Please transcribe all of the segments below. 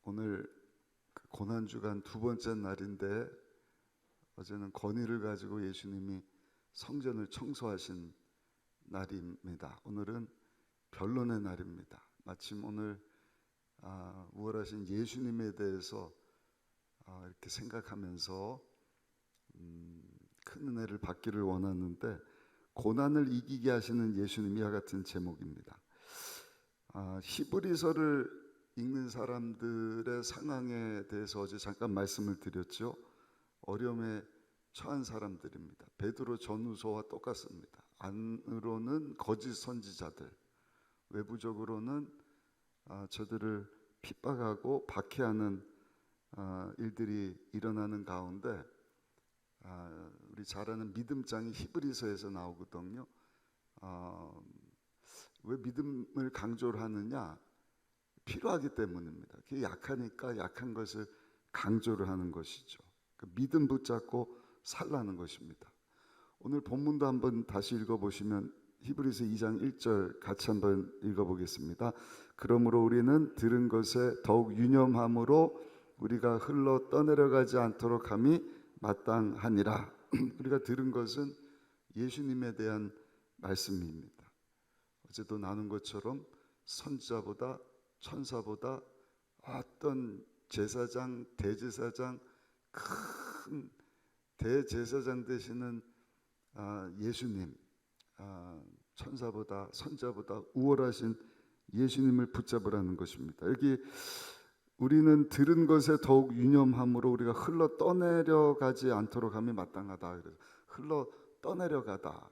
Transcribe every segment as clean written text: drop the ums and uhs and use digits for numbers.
오늘 고난주간 두 번째 날인데 어제는 건의를 가지고 예수님이 성전을 청소하신 날입니다. 오늘은 변론의 날입니다. 마침 오늘 우월하신 예수님에 대해서 이렇게 생각하면서 큰 은혜를 받기를 원하는데, 고난을 이기게 하시는 예수님, 이와 같은 제목입니다. 히브리서를 읽는 사람들의 상황에 대해서 어제 잠깐 말씀을 드렸죠. 어려움에 처한 사람들입니다. 베드로 전후서와 똑같습니다. 안으로는 거짓 선지자들, 외부적으로는 저들을 핍박하고 박해하는 일들이 일어나는 가운데 우리 잘 아는 믿음장이 히브리서에서 나오거든요. 왜 믿음을 강조를 하느냐? 필요하기 때문입니다. 그게 약하니까 약한 것을 강조를 하는 것이죠. 그 믿음 붙잡고 살라는 것입니다. 오늘 본문도 한번 다시 읽어보시면 히브리서 2장 1절 같이 한번 읽어보겠습니다. 그러므로 우리는 들은 것에 더욱 유념함으로 우리가 흘러 떠내려가지 않도록 함이 마땅하니라. 우리가 들은 것은 예수님에 대한 말씀입니다. 어제도 나눈 것처럼 선지자보다 천사보다 어떤 제사장, 대제사장, 큰 대제사장 되시는 예수님, 천사보다 선자보다 우월하신 예수님을 붙잡으라는 것입니다. 여기 우리는 들은 것에 더욱 유념함으로 우리가 흘러 떠내려가지 않도록 함이 마땅하다. 그래서 흘러 떠내려가다.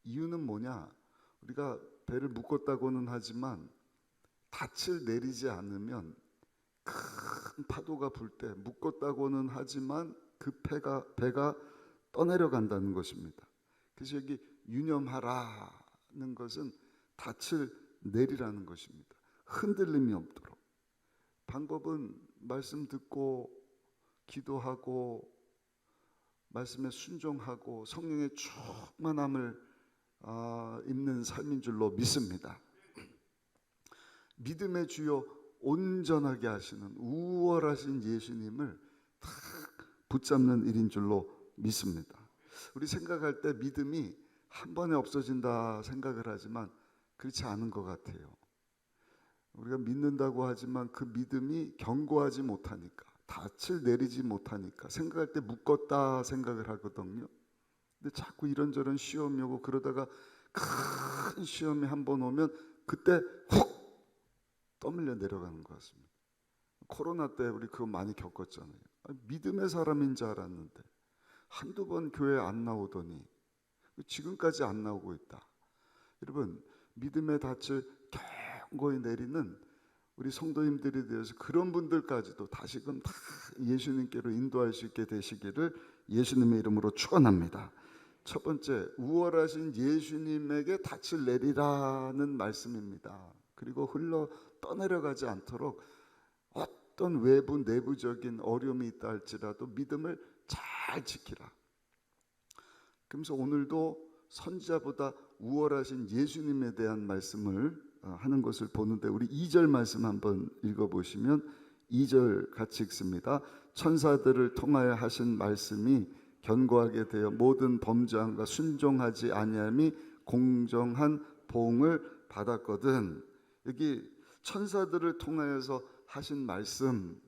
이유는 뭐냐? 우리가 배를 묶었다고는 하지만 닻을 내리지 않으면 큰 파도가 불 때 묶었다고는 하지만 그 배가 떠내려간다는 것입니다. 그래서 여기 유념하라는 것은 닻을 내리라는 것입니다. 흔들림이 없도록. 방법은 말씀 듣고 기도하고 말씀에 순종하고 성령의 충만함을 입는 삶인 줄로 믿습니다. 믿음의 주요 온전하게 하시는 우월하신 예수님을 탁 붙잡는 일인 줄로 믿습니다. 우리 생각할 때 믿음이 한 번에 없어진다 생각을 하지만 그렇지 않은 것 같아요. 우리가 믿는다고 하지만 그 믿음이 견고하지 못하니까, 닻을 내리지 못하니까 생각할 때 묶었다 생각을 하거든요. 근데 자꾸 이런저런 시험이 오고 그러다가 큰 시험이 한 번 오면 그때 훅 떠밀려 내려가는 것 같습니다. 코로나 때 우리 그거 많이 겪었잖아요. 믿음의 사람인 줄 알았는데 한두 번 교회 안 나오더니 지금까지 안 나오고 있다. 여러분, 믿음의 닻을 견고히 내리는 우리 성도님들에 대해서 그런 분들까지도 다시금 다 예수님께로 인도할 수 있게 되시기를 예수님의 이름으로 축원합니다. 첫 번째, 우월하신 예수님에게 닻을 내리라는 말씀입니다. 그리고 흘러 떠내려가지 않도록 어떤 외부 내부적인 어려움이 있다 할지라도 믿음을 잘 지키라. 그러면서 오늘도 선지자보다 우월하신 예수님에 대한 말씀을 하는 것을 보는데, 우리 2절 말씀 한번 읽어보시면 2절 같이 읽습니다. 천사들을 통하여 하신 말씀이 견고하게 되어 모든 범죄함과 순종하지 아니함이 공정한 보응을 받았거든. 여기 천사들을 통하여서 하신 말씀,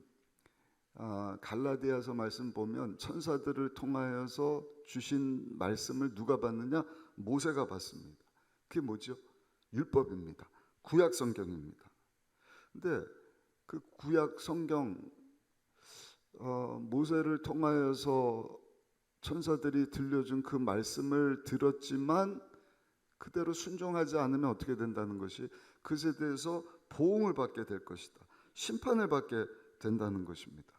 갈라디아서 말씀 보면 천사들을 통하여서 주신 말씀을 누가 받느냐? 모세가 받습니다. 그게 뭐죠? 율법입니다. 구약 성경입니다. 근데 그 구약 성경 모세를 통하여서 천사들이 들려준 그 말씀을 들었지만 그대로 순종하지 않으면 어떻게 된다는 것이, 그것에 대해서 보응을 받게 될 것이다. 심판을 받게 된다는 것입니다.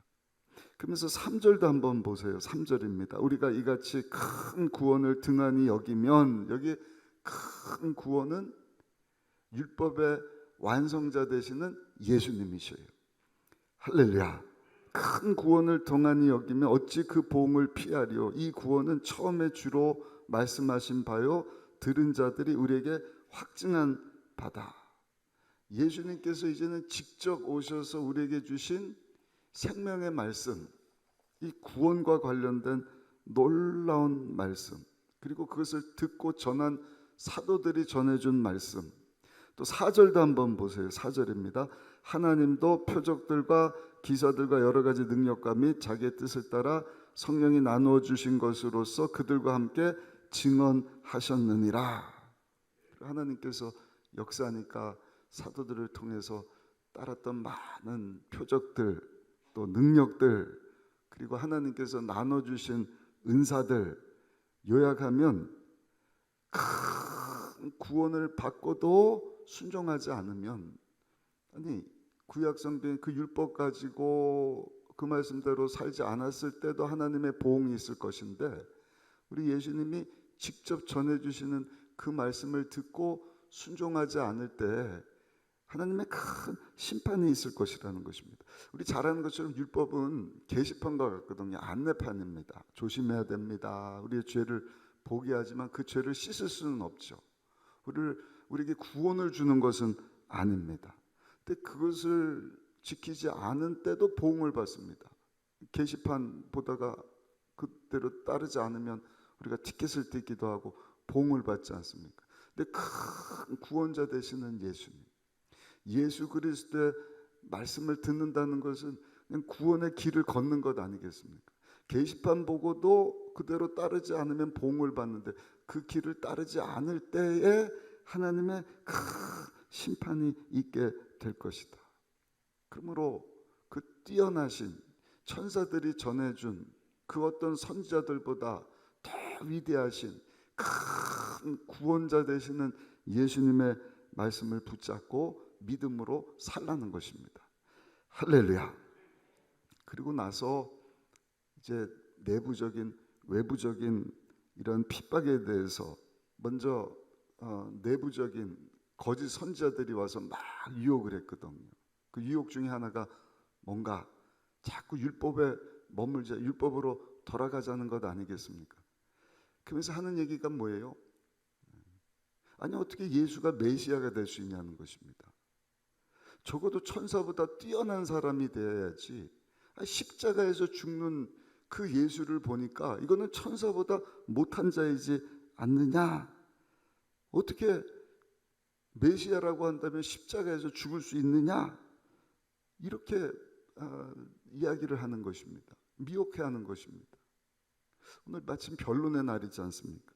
그러면서 3절도 한번 보세요. 3절입니다. 우리가 이같이 큰 구원을 등한히 여기면, 여기 큰 구원은 율법의 완성자 되시는 예수님이셔요. 할렐루야. 큰 구원을 등한히 여기면 어찌 그 보응을 피하리요. 이 구원은 처음에 주로 말씀하신 바요 들은 자들이 우리에게 확증한 바다. 예수님께서 이제는 직접 오셔서 우리에게 주신 생명의 말씀, 이 구원과 관련된 놀라운 말씀, 그리고 그것을 듣고 전한 사도들이 전해준 말씀. 또 4절도 한번 보세요. 4절입니다. 하나님도 표적들과 기사들과 여러 가지 능력과 및 자기의 뜻을 따라 성령이 나누어 주신 것으로서 그들과 함께 증언하셨느니라. 하나님께서 역사하니까 사도들을 통해서 따랐던 많은 표적들, 또 능력들, 그리고 하나님께서 나눠주신 은사들, 요약하면 큰 구원을 받고도 순종하지 않으면, 아니 구약 성경의 그 율법 가지고 그 말씀대로 살지 않았을 때도 하나님의 보응이 있을 것인데, 우리 예수님이 직접 전해주시는 그 말씀을 듣고 순종하지 않을 때 하나님의 큰 심판이 있을 것이라는 것입니다. 우리 잘 아는 것처럼 율법은 게시판과 같거든요. 안내판입니다. 조심해야 됩니다. 우리의 죄를 보게 하지만 그 죄를 씻을 수는 없죠. 우리에게 구원을 주는 것은 아닙니다. 근데 그것을 지키지 않은 때도 보응을 받습니다. 게시판 보다가 그대로 따르지 않으면 우리가 티켓을 뜯기도 하고 보응을 받지 않습니까? 근데 큰 구원자 되시는 예수님, 예수 그리스도의 말씀을 듣는다는 것은 그냥 구원의 길을 걷는 것 아니겠습니까? 게시판 보고도 그대로 따르지 않으면 보응을 받는데 그 길을 따르지 않을 때에 하나님의 큰 심판이 있게 될 것이다. 그러므로 그 뛰어나신 천사들이 전해준 그 어떤 선지자들보다 더 위대하신 큰 구원자 되시는 예수님의 말씀을 붙잡고 믿음으로 살라는 것입니다. 할렐루야. 그리고 나서 이제 내부적인 외부적인 이런 핍박에 대해서 먼저 내부적인 거짓 선지자들이 와서 막 유혹을 했거든요. 그 유혹 중에 하나가 뭔가 자꾸 율법에 머물자, 율법으로 돌아가자는 것 아니겠습니까? 그러면서 하는 얘기가 뭐예요? 아니 어떻게 예수가 메시아가 될 수 있냐는 것입니다. 적어도 천사보다 뛰어난 사람이 되어야지. 십자가에서 죽는 그 예수를 보니까 이거는 천사보다 못한 자이지 않느냐? 어떻게 메시아라고 한다면 십자가에서 죽을 수 있느냐? 이렇게 이야기를 하는 것입니다. 미혹해하는 것입니다. 오늘 마침 변론의 날이지 않습니까?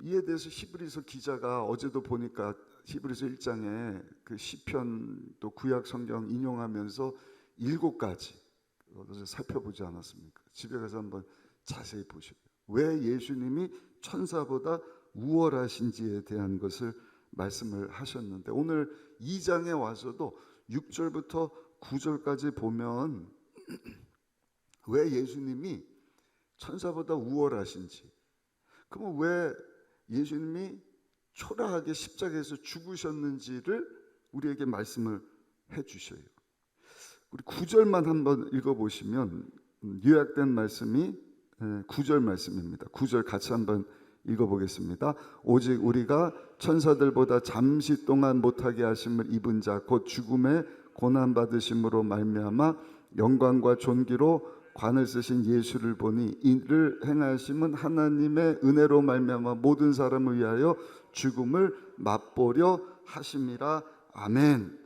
이에 대해서 히브리서 기자가 어제도 보니까 히브리서 1장에 그 시편 또 구약 성경 인용하면서 7가지 어제 살펴보지 않았습니까? 집에 가서 한번 자세히 보시고요. 왜 예수님이 천사보다 우월하신지에 대한 것을 말씀을 하셨는데, 오늘 2장에 와서도 6절부터 9절까지 보면 왜 예수님이 천사보다 우월하신지, 그러면 왜 예수님이 초라하게 십자가에서 죽으셨는지를 우리에게 말씀을 해주셔요. 우리 9절만 한번 읽어보시면 요약된 말씀이 9절 말씀입니다. 9절 같이 한번 읽어보겠습니다. 오직 우리가 천사들보다 잠시 동안 못하게 하심을 입은 자 곧 죽음의 고난받으심으로 말미암아 영광과 존귀로 관을 쓰신 예수를 보니 이를 행하심은 하나님의 은혜로 말미암아 모든 사람을 위하여 죽음을 맛보려 하심이라. 아멘.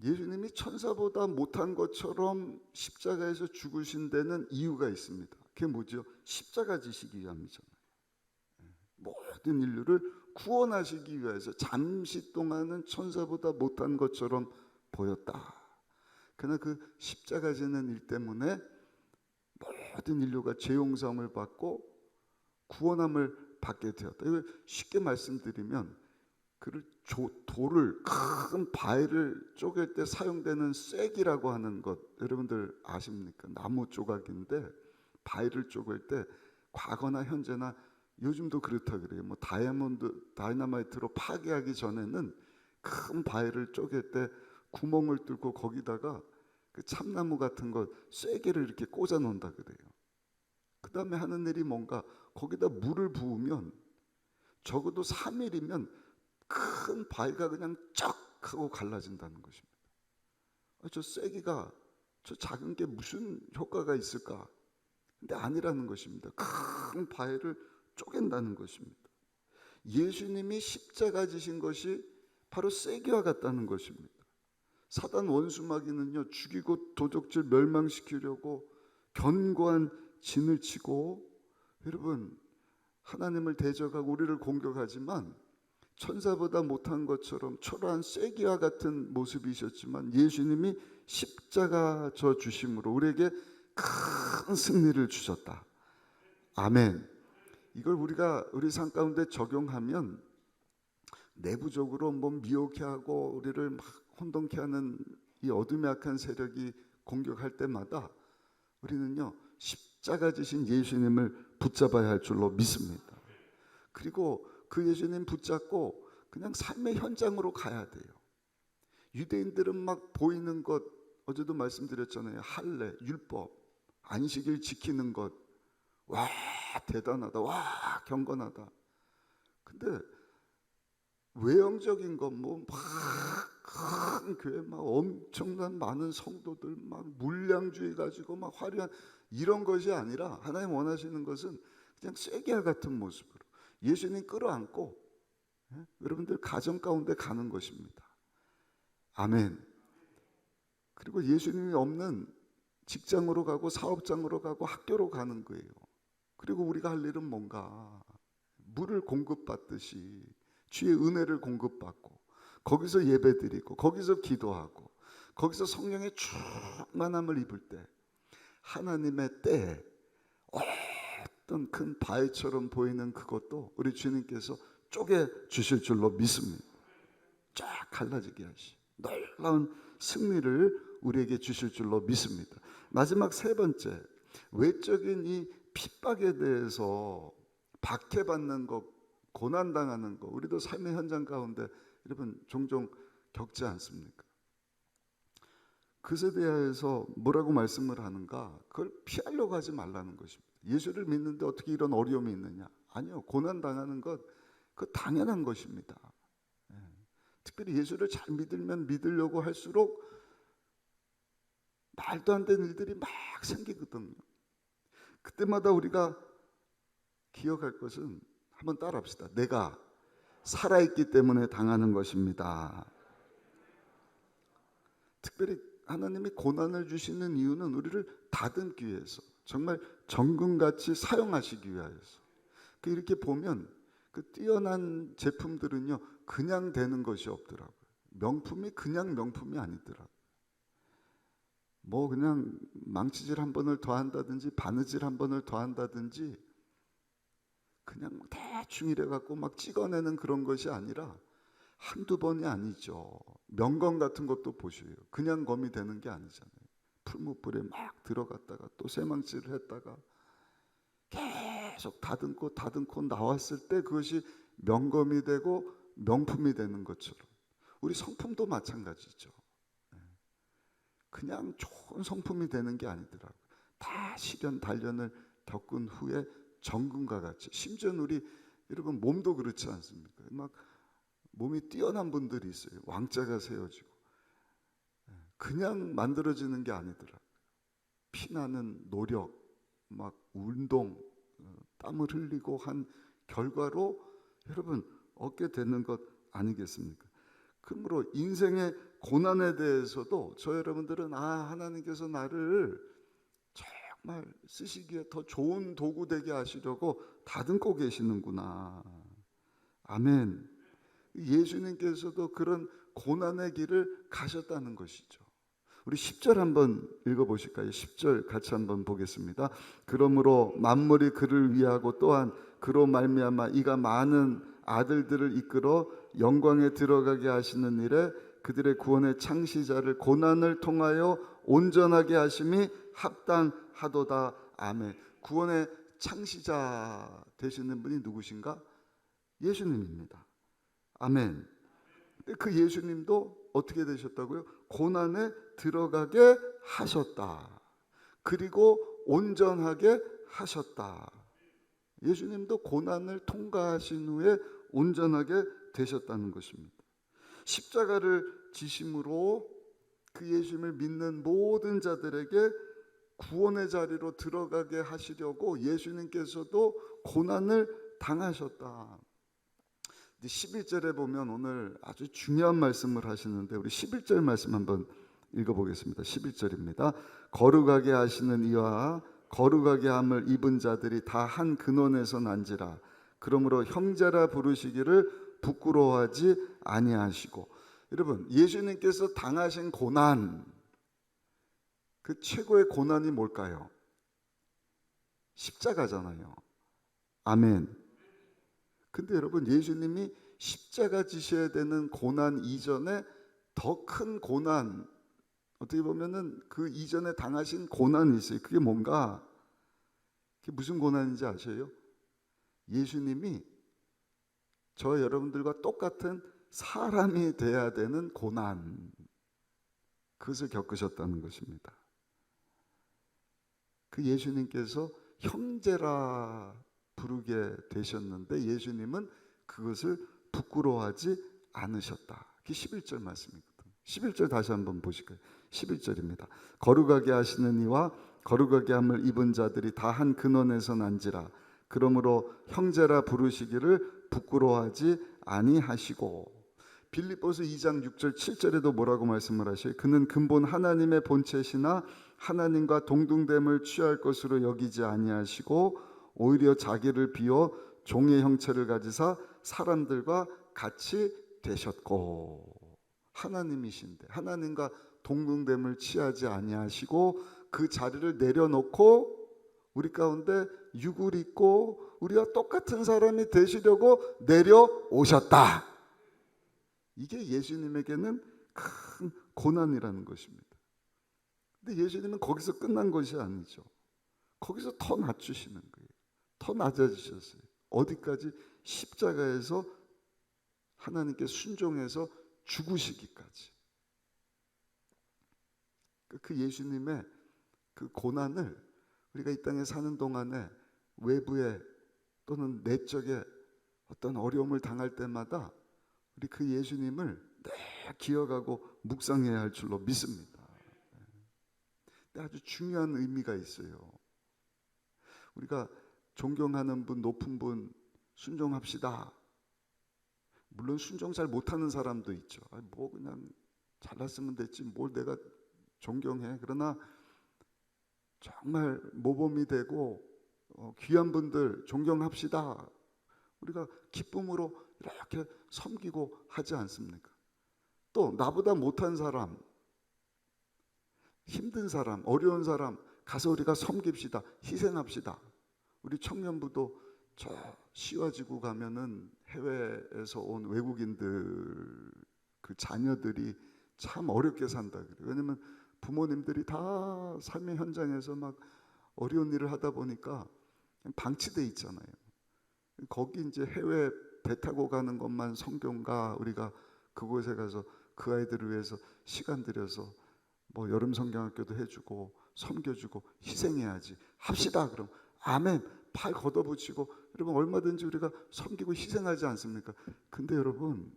예수님이 천사보다 못한 것처럼 십자가에서 죽으신 데는 이유가 있습니다. 그게 뭐죠? 십자가 지시기 위함이잖아요. 모든 인류를 구원하시기 위해서 잠시 동안은 천사보다 못한 것처럼 보였다. 그러나 그 십자가 지는 일 때문에 모든 인류가 죄 용서함을 받고 구원함을 받게 되었다. 이걸 쉽게 말씀드리면 돌을, 큰 바위를 쪼갤 때 사용되는 쐐기라고 하는 것 여러분들 아십니까? 나무 조각인데 바위를 쪼갤 때 과거나 현재나 요즘도 그렇다 그래요. 뭐 다이너마이트로 파괴하기 전에는 큰 바위를 쪼갤 때 구멍을 뚫고 거기다가 그 참나무 같은 것 쐐기를 이렇게 꽂아 놓는다 그래요. 그 다음에 하는 일이 뭔가 거기다 물을 부으면 적어도 3일이면 큰 바위가 그냥 쩍 하고 갈라진다는 것입니다. 저 쐐기가, 저 작은 게 무슨 효과가 있을까? 근데 아니라는 것입니다. 큰 바위를 쪼갠다는 것입니다. 예수님이 십자가 지신 것이 바로 쐐기와 같다는 것입니다. 사단 원수마귀는요, 죽이고 도적질 멸망시키려고 견고한 진을 치고, 여러분, 하나님을 대적하고 우리를 공격하지만 천사보다 못한 것처럼 초라한 쐐기와 같은 모습이셨지만 예수님이 십자가 져 주심으로 우리에게 큰 승리를 주셨다. 아멘. 이걸 우리가 우리 삶 가운데 적용하면 내부적으로 뭐 미혹해 하고 우리를 막 혼동케 하는 이 어둠의 악한 세력이 공격할 때마다 우리는요, 십자가 지신 예수님을 붙잡아야 할 줄로 믿습니다. 그리고 그 예수님 붙잡고 그냥 삶의 현장으로 가야 돼요. 유대인들은 막 보이는 것, 어제도 말씀드렸잖아요. 할례, 율법, 안식일 지키는 것, 와 대단하다, 와 경건하다. 근데 외형적인 것, 뭐 막 큰 교회, 막 엄청난 많은 성도들, 막 물량주의 가지고 막 화려한 이런 것이 아니라 하나님 원하시는 것은 그냥 쐐기와 같은 모습으로 예수님 끌어안고 여러분들 가정 가운데 가는 것입니다. 아멘. 그리고 예수님이 없는 직장으로 가고 사업장으로 가고 학교로 가는 거예요. 그리고 우리가 할 일은 뭔가 물을 공급받듯이 주의 은혜를 공급받고 거기서 예배드리고 거기서 기도하고 거기서 성령의 충만함을 입을 때 하나님의 때에 어떤 큰 바위처럼 보이는 그것도 우리 주님께서 쪼개 주실 줄로 믿습니다. 쫙 갈라지게 하시 놀라운 승리를 우리에게 주실 줄로 믿습니다. 마지막 세 번째, 외적인 이 핍박에 대해서 박해받는 것, 고난당하는 것, 우리도 삶의 현장 가운데 여러분 종종 겪지 않습니까? 그것에 대해서 뭐라고 말씀을 하는가? 그걸 피하려고 하지 말라는 것입니다. 예수를 믿는데 어떻게 이런 어려움이 있느냐? 아니요, 고난당하는 것, 그 당연한 것입니다. 특별히 예수를 잘 믿으면 믿으려고 할수록 말도 안 되는 일들이 막 생기거든요. 그때마다 우리가 기억할 것은 한번 따라합시다. 내가 살아있기 때문에 당하는 것입니다. 특별히 하나님이 고난을 주시는 이유는 우리를 다듬기 위해서, 정말 정금같이 사용하시기 위하여서. 이렇게 보면 그 뛰어난 제품들은요, 그냥 되는 것이 없더라고요. 명품이 그냥 명품이 아니더라고요. 뭐 그냥 망치질 한 번을 더 한다든지 바느질 한 번을 더 한다든지 그냥 대충 이래갖고 막 찍어내는 그런 것이 아니라 한두 번이 아니죠. 명검 같은 것도 보셔요. 그냥 검이 되는 게 아니잖아요. 풀무불에 막 들어갔다가 또 쇠망치를 했다가 계속 다듬고 나왔을 때 그것이 명검이 되고 명품이 되는 것처럼 우리 성품도 마찬가지죠. 그냥 좋은 성품이 되는 게 아니더라고요. 다 시련 단련을 겪은 후에 정금과 같이, 심지어는 우리 여러분 몸도 그렇지 않습니까? 막 몸이 뛰어난 분들이 있어요. 왕자가 세워지고 그냥 만들어지는 게 아니더라고요. 피나는 노력, 막 운동, 땀을 흘리고 한 결과로 여러분 얻게 되는 것 아니겠습니까? 그러므로 인생의 고난에 대해서도 저 여러분들은 하나님께서 나를 정말 쓰시기에 더 좋은 도구 되게 하시려고 다듬고 계시는구나. 아멘. 예수님께서도 그런 고난의 길을 가셨다는 것이죠. 우리 10절 한번 읽어보실까요? 10절 같이 한번 보겠습니다. 그러므로 만물이 그를 위하고 또한 그로 말미암아 이가 많은 아들들을 이끌어 영광에 들어가게 하시는 일에 그들의 구원의 창시자를 고난을 통하여 온전하게 하심이 합당하도다. 아멘. 구원의 창시자 되시는 분이 누구신가? 예수님입니다. 아멘. 그 예수님도 어떻게 되셨다고요? 고난에 들어가게 하셨다. 그리고 온전하게 하셨다. 예수님도 고난을 통과하신 후에 온전하게 되셨다는 것입니다. 십자가를 지심으로 그 예수님을 믿는 모든 자들에게 구원의 자리로 들어가게 하시려고 예수님께서도 고난을 당하셨다. 11절에 보면 오늘 아주 중요한 말씀을 하시는데 우리 11절 말씀 한번 읽어보겠습니다. 11절입니다. 거룩하게 하시는 이와 거룩하게 함을 입은 자들이 다 한 근원에서 난지라. 그러므로 형제라 부르시기를 부끄러워하지 아니하시고. 여러분, 예수님께서 당하신 고난, 그 최고의 고난이 뭘까요? 십자가잖아요. 아멘. 근데 여러분, 예수님이 십자가 지셔야 되는 고난 이전에 더 큰 고난, 어떻게 보면은 그 이전에 당하신 고난이 있어요. 그게 뭔가, 그게 무슨 고난인지 아세요? 예수님이 저 여러분들과 똑같은 사람이 돼야 되는 고난, 그것을 겪으셨다는 것입니다. 그 예수님께서 형제라 부르게 되셨는데 예수님은 그것을 부끄러워하지 않으셨다. 그게 11절 말씀이거든요. 11절 다시 한번 보실까요? 11절입니다. 거룩하게 하시는 이와 거룩하게 함을 입은 자들이 다 한 근원에서 난지라. 그러므로 형제라 부르시기를 부끄러워하지 아니하시고. 빌립보서 2장 6절 7절에도 뭐라고 말씀을 하셔요? 그는 근본 하나님의 본체시나 하나님과 동등됨을 취할 것으로 여기지 아니하시고 오히려 자기를 비워 종의 형체를 가지사 사람들과 같이 되셨고. 하나님이신데 하나님과 동등됨을 취하지 아니하시고 그 자리를 내려놓고 우리 가운데 육을 입고 우리와 똑같은 사람이 되시려고 내려오셨다. 이게 예수님에게는 큰 고난이라는 것입니다. 근데 예수님은 거기서 끝난 것이 아니죠. 거기서 더 낮추시는 거예요. 더 낮아지셨어요. 어디까지? 십자가에서 하나님께 순종해서 죽으시기까지. 그 예수님의 그 고난을 우리가 이 땅에 사는 동안에 외부에 또는 내적에 어떤 어려움을 당할 때마다 우리 그 예수님을 늘 기억하고 묵상해야 할 줄로 믿습니다. 근데 아주 중요한 의미가 있어요. 우리가 존경하는 분, 높은 분 순종합시다. 물론 순종 잘 못하는 사람도 있죠. 뭐 그냥 잘났으면 됐지 뭘 내가 존경해. 그러나 정말 모범이 되고 귀한 분들 존경합시다. 우리가 기쁨으로 이렇게 섬기고 하지 않습니까? 또 나보다 못한 사람, 힘든 사람, 어려운 사람 가서 우리가 섬깁시다. 희생합시다. 우리 청년부도 저 시와지구 가면은 해외에서 온 외국인들 그 자녀들이 참 어렵게 산다 그래요. 왜냐면 부모님들이 다 삶의 현장에서 막 어려운 일을 하다 보니까 방치돼 있잖아요. 거기 이제 해외 배 타고 가는 것만 성경가 우리가 그곳에 가서 그 아이들을 위해서 시간 들여서 뭐 여름 성경학교도 해주고 섬겨주고 희생해야지 합시다. 그럼 아멘. 팔 걷어붙이고 여러분 얼마든지 우리가 섬기고 희생하지 않습니까? 근데 여러분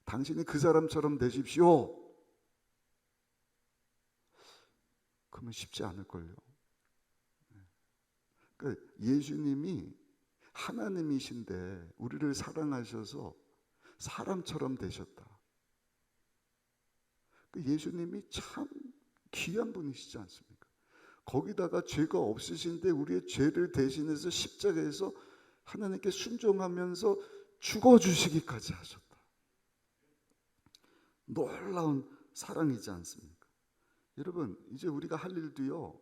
당신이 그 사람처럼 되십시오. 그러면 쉽지 않을걸요. 그러니까 예수님이 하나님이신데 우리를 사랑하셔서 사람처럼 되셨다. 예수님이 참 귀한 분이시지 않습니까? 거기다가 죄가 없으신데 우리의 죄를 대신해서 십자가에서 하나님께 순종하면서 죽어주시기까지 하셨다. 놀라운 사랑이지 않습니까? 여러분 이제 우리가 할 일도요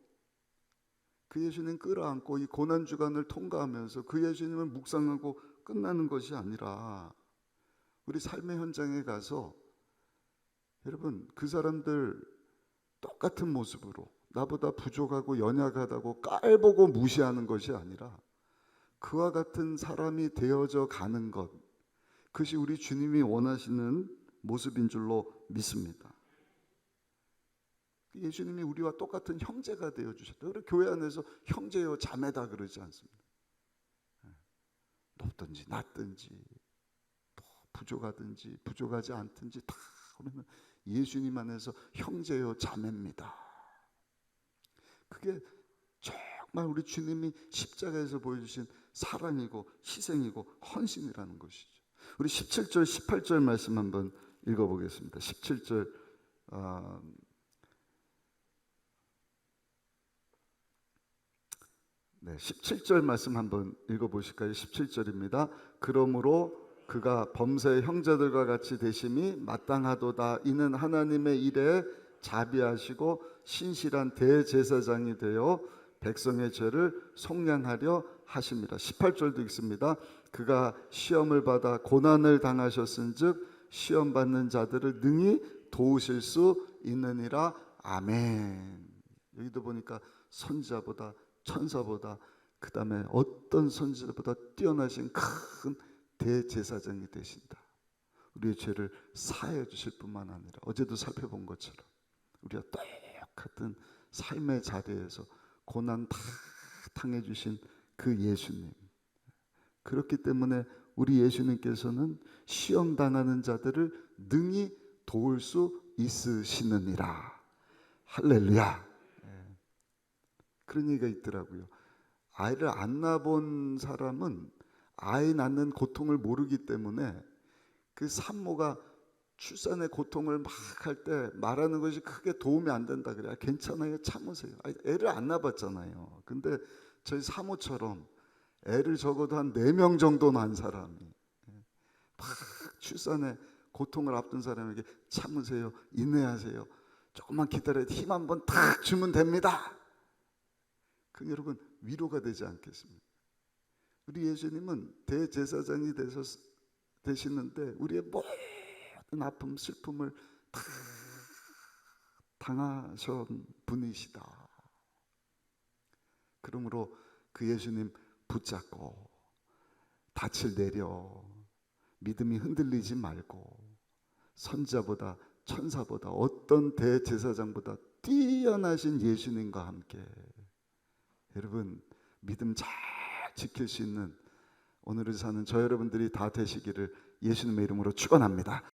그 예수님 끌어안고 이 고난주간을 통과하면서 그 예수님을 묵상하고 끝나는 것이 아니라 우리 삶의 현장에 가서 여러분 그 사람들 똑같은 모습으로 나보다 부족하고 연약하다고 깔보고 무시하는 것이 아니라 그와 같은 사람이 되어져 가는 것, 그것이 우리 주님이 원하시는 모습인 줄로 믿습니다. 예수님이 우리와 똑같은 형제가 되어주셨다. 그리고 교회 안에서 형제요 자매다 그러지 않습니다. 높든지 낮든지 부족하든지 부족하지 않든지 다 우리는 예수님 안에서 형제요 자매입니다. 그게 정말 우리 주님이 십자가에서 보여주신 사랑이고 희생이고 헌신이라는 것이죠. 우리 17절 18절 말씀 한번 읽어보겠습니다. 17절 네, 17절 말씀 한번 읽어보실까요? 17절입니다. 그러므로 그가 범사의 형제들과 같이 되심이 마땅하도다. 이는 하나님의 일에 자비하시고 신실한 대제사장이 되어 백성의 죄를 속량하려 하심이라. 18절도 읽습니다. 그가 시험을 받아 고난을 당하셨은즉 시험 받는 자들을 능히 도우실 수 있느니라. 아멘. 여기도 보니까 선지자보다 천사보다 그 다음에 어떤 선지자보다 뛰어나신 큰 대제사장이 되신다. 우리의 죄를 사하여 주실 뿐만 아니라 어제도 살펴본 것처럼 우리가 똑같은 삶의 자리에서 고난 다 당해주신 그 예수님, 그렇기 때문에 우리 예수님께서는 시험 당하는 자들을 능히 도울 수 있으시느니라. 할렐루야. 그런 얘기가 있더라고요. 아이를 안 낳아본 사람은 아이 낳는 고통을 모르기 때문에 그 산모가 출산의 고통을 막 할 때 말하는 것이 크게 도움이 안 된다 그래요. 괜찮아요, 참으세요. 애를 안 낳아봤잖아요. 근데 저희 사모처럼 애를 적어도 한 4명 정도 낳은 사람이 막 출산의 고통을 앞둔 사람에게 참으세요, 인내하세요, 조금만 기다려야 힘 한번 탁 주면 됩니다. 그 여러분 위로가 되지 않겠습니까? 우리 예수님은 대제사장이 되시는데 우리의 모든 아픔, 슬픔을 다 당하신 분이시다. 그러므로 그 예수님 붙잡고 닻을 내려 믿음이 흔들리지 말고 선지자보다 천사보다 어떤 대제사장보다 뛰어나신 예수님과 함께 여러분 믿음 잘 지킬 수 있는 오늘을 사는 저 여러분들이 다 되시기를 예수님의 이름으로 축원합니다.